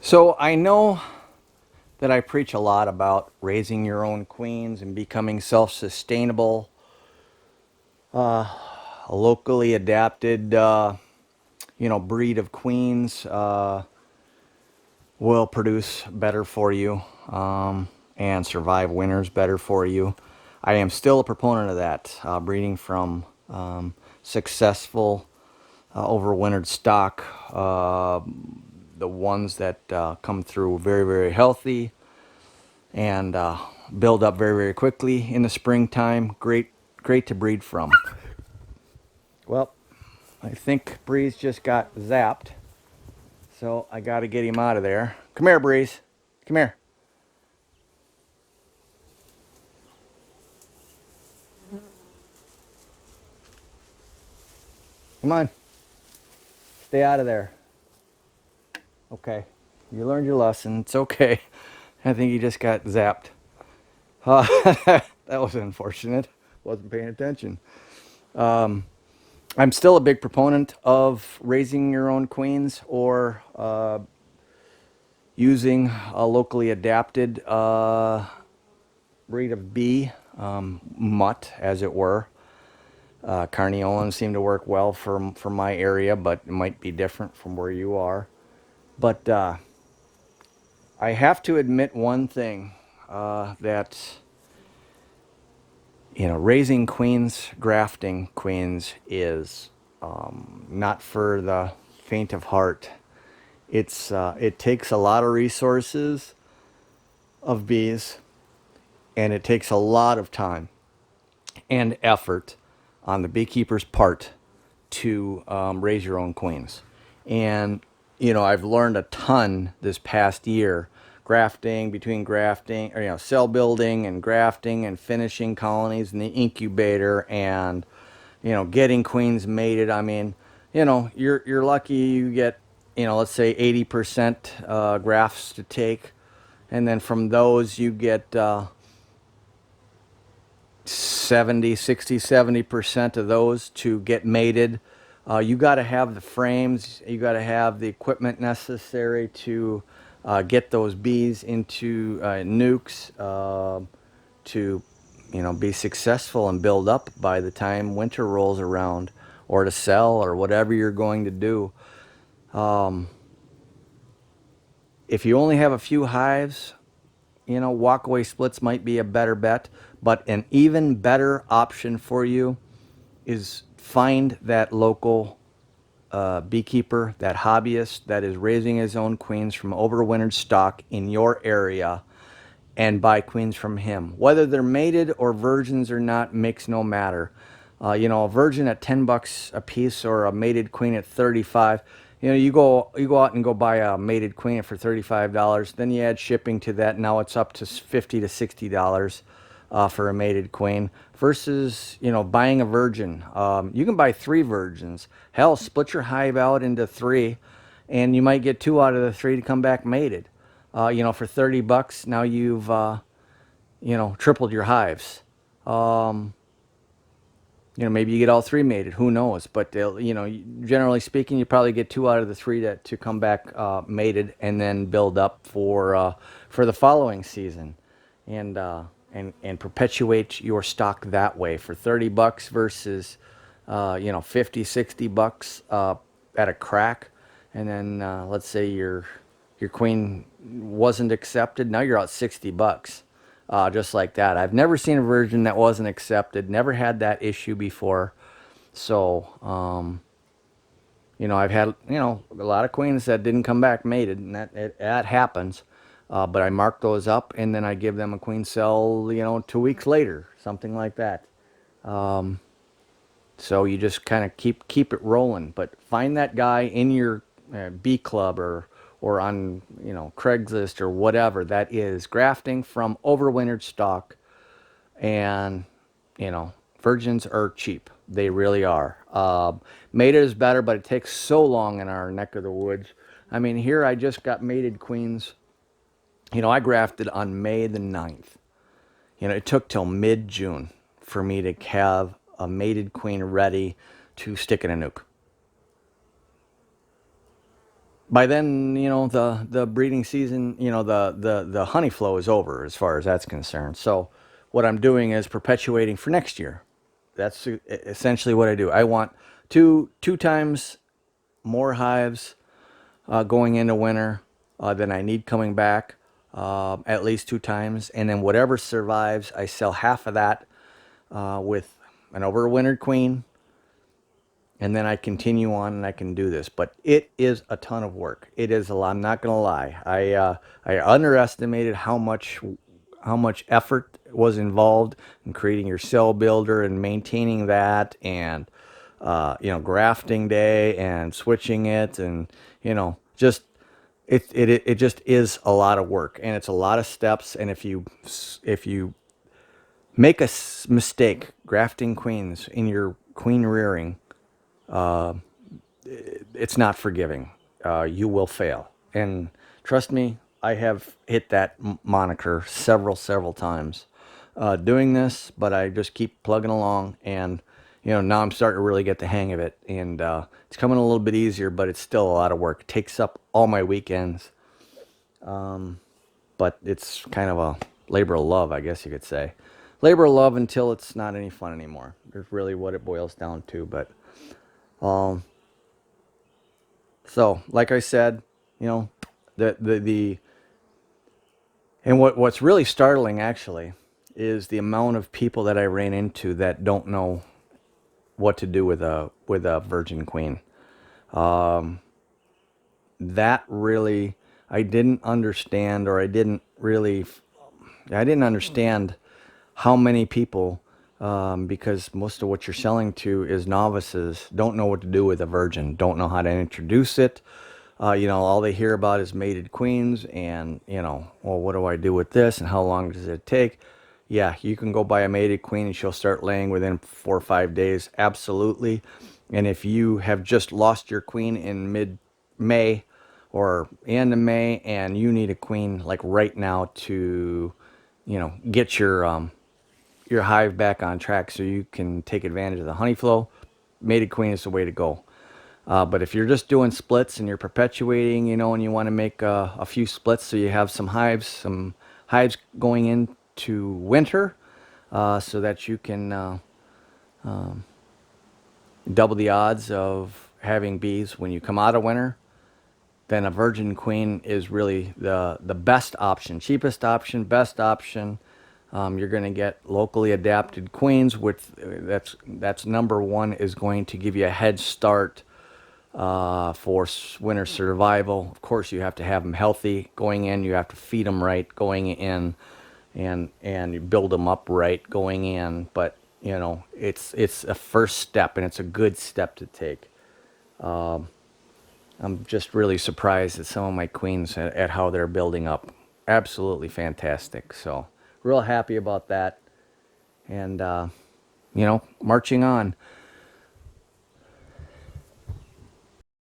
So I know that I preach a lot about raising your own queens and becoming self-sustainable, a locally adapted, breed of queens will produce better for you and survive winters better for you. I am still a proponent of that, breeding from successful overwintered stock, the ones that come through very, very healthy and build up very, very quickly in the springtime. Great to breed from. Well, I think Breeze just got zapped, so I got to get him out of there. Come here, Breeze. Come here. Come on. Stay out of there. Okay. You learned your lesson. It's okay. I think he just got zapped. Uh, that was unfortunate. Wasn't paying attention. I'm still a big proponent of raising your own queens or using a locally adapted breed of bee, mutt as it were. Carniolans seem to work well for my area, but it might be different from where you are. But I have to admit one thing, that raising queens, grafting queens is not for the faint of heart. It takes a lot of resources of bees, and it takes a lot of time and effort on the beekeeper's part to raise your own queens. And I've learned a ton this past year, between grafting, or cell building and grafting and finishing colonies in the incubator, and getting queens mated. I mean, you're lucky you get, let's say 80% grafts to take, and then from those you get 70, 60, 70% of those to get mated. You got to have the frames, you got to have the equipment necessary to get those bees into nukes, to be successful and build up by the time winter rolls around, or to sell, or whatever you're going to do. If you only have a few hives, walkaway splits might be a better bet, but an even better option for you is find that local beekeeper, that hobbyist that is raising his own queens from overwintered stock in your area, and buy queens from him. Whether they're mated or virgins or not makes no matter. A virgin at $10 a piece, or a mated queen at 35. You go out and go buy a mated queen for $35. Then you add shipping to that. Now it's up to $50 to $60 for a mated queen. Versus buying a virgin. You can buy 3 virgins. Hell, split your hive out into 3, and you might get 2 out of the 3 to come back mated. For $30, now you've tripled your hives. Maybe you get all 3 mated. Who knows? But generally speaking, you probably get 2 out of the 3 to come back mated, and then build up for the following season, and perpetuate your stock that way for $30 versus 50, $60 at a crack. And then let's say your queen wasn't accepted. Now you're out $60. Just like that. I've never seen a virgin that wasn't accepted. Never had that issue before. So, I've had, a lot of queens that didn't come back mated, and that happens. But I mark those up, and then I give them a queen cell, 2 weeks later, something like that. So you just kind of keep it rolling. But find that guy in your bee club, or on Craigslist or whatever that is grafting from overwintered stock. And virgins are cheap. They really are. Mated is better, but it takes so long in our neck of the woods. I mean, here I just got mated queens. I grafted on May the 9th. It took till mid-June for me to have a mated queen ready to stick in a nuke. by then, the breeding season, the honey flow is over as far as that's concerned. So what I'm doing is perpetuating for next year. That's essentially what I do. I want two times more hives going into winter than I need coming back, at least two times. And then whatever survives, I sell half of that with an overwintered queen, and then I continue on and I can do this. But it is a ton of work. It is a lot. I'm not gonna lie. I underestimated how much effort was involved in creating your cell builder and maintaining that, and grafting day and switching it, and just it just is a lot of work, and it's a lot of steps. And if you make a mistake grafting queens in your queen rearing, it's not forgiving. You will fail. And trust me, I have hit that moniker several times doing this, but I just keep plugging along. And, now I'm starting to really get the hang of it. And it's coming a little bit easier, but it's still a lot of work. It takes up all my weekends. But it's kind of a labor of love, I guess you could say. Labor of love until it's not any fun anymore. That's really what it boils down to. But so, like I said, you know, the and what's really startling actually is the amount of people that I ran into that don't know what to do with a virgin queen. That really I didn't understand, or I didn't understand how many people, because most of what you're selling to is novices, don't know what to do with a virgin, don't know how to introduce it. All they hear about is mated queens, and, well, what do I do with this, and how long does it take? Yeah, you can go buy a mated queen and she'll start laying within 4 or 5 days. Absolutely. And if you have just lost your queen in mid-May or end of May, and you need a queen like right now to, get your hive back on track so you can take advantage of the honey flow, mated queen is the way to go. But if you're just doing splits and you're perpetuating, and you want to make a few splits so you have some hives going into winter, so that you can double the odds of having bees when you come out of winter, then a virgin queen is really the best option, cheapest option, best option. You're going to get locally adapted queens, which that's number one, is going to give you a head start for winter survival. Of course, you have to have them healthy going in. You have to feed them right going in, and you build them up right going in. But it's a first step, and it's a good step to take. I'm just really surprised at some of my queens at how they're building up. Absolutely fantastic. So real happy about that, and marching on.